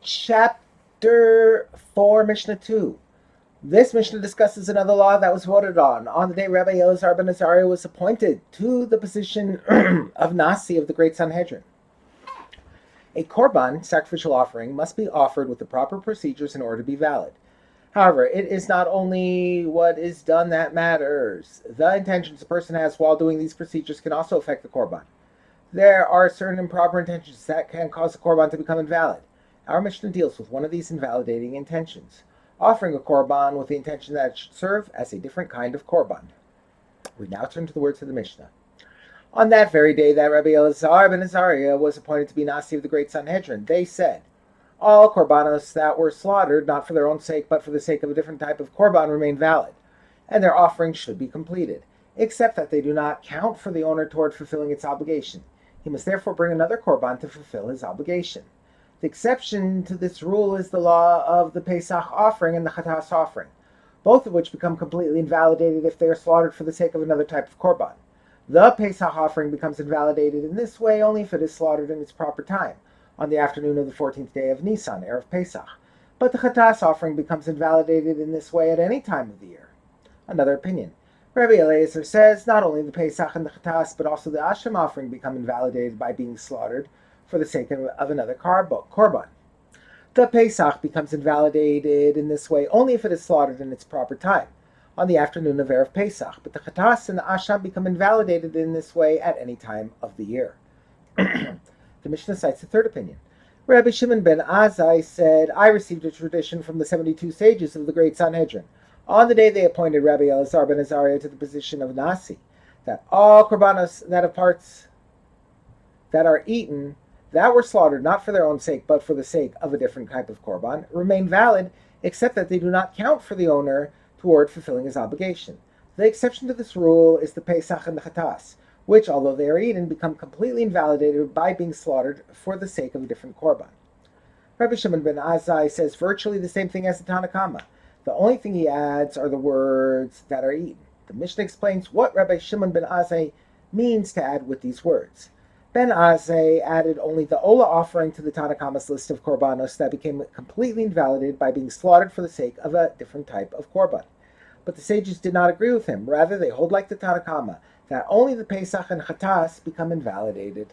Chapter 4, Mishnah 2. This Mishnah discusses another law that was voted on the day Rabbi Elazar ben Azariah was appointed to the position of Nasi of the Great Sanhedrin. A korban, sacrificial offering, must be offered with the proper procedures in order to be valid. However, it is not only what is done that matters. The intentions a person has while doing these procedures can also affect the korban. There are certain improper intentions that can cause the korban to become invalid. Our Mishnah deals with one of these invalidating intentions, offering a korban with the intention that it should serve as a different kind of korban. We now turn to the words of the Mishnah. On that very day that Rabbi Elazar ben Azariah was appointed to be Nasi of the Great Sanhedrin, they said, all korbanos that were slaughtered, not for their own sake, but for the sake of a different type of korban, remain valid, and their offerings should be completed, except that they do not count for the owner toward fulfilling its obligation. He must therefore bring another korban to fulfill his obligation. The exception to this rule is the law of the Pesach offering and the Chatas offering, both of which become completely invalidated if they are slaughtered for the sake of another type of korban. The Pesach offering becomes invalidated in this way only if it is slaughtered in its proper time, on the afternoon of the 14th day of Nisan, Erev Pesach. But the Chatas offering becomes invalidated in this way at any time of the year. Another opinion. Rabbi Eliezer says not only the Pesach and the Chatas, but also the Asham offering become invalidated by being slaughtered for the sake of another korban. The Pesach becomes invalidated in this way only if it is slaughtered in its proper time, on the afternoon of Erev Pesach, but the Chatas and the Asham become invalidated in this way at any time of the year. The Mishnah cites the third opinion. Rabbi Shimon ben Azai said, I received a tradition from the 72 sages of the Great Sanhedrin, on the day they appointed Rabbi Elazar ben Azariah to the position of Nasi, that all korbanos that have parts that are eaten, that were slaughtered not for their own sake, but for the sake of a different type of korban, remain valid, except that they do not count for the owner toward fulfilling his obligation. The exception to this rule is the Pesach and the Chatas, which, although they are eaten, become completely invalidated by being slaughtered for the sake of a different korban. Rabbi Shimon ben Azai says virtually the same thing as the Tanna Kama. The only thing he adds are the words that are eaten. The Mishnah explains what Rabbi Shimon ben Azai means to add with these words. Ben Azai added only the Ola offering to the Tanna Kama's list of korbanos that became completely invalidated by being slaughtered for the sake of a different type of korban. But the sages did not agree with him. Rather, they hold like the Tanna Kama, that only the Pesach and Chatas become invalidated.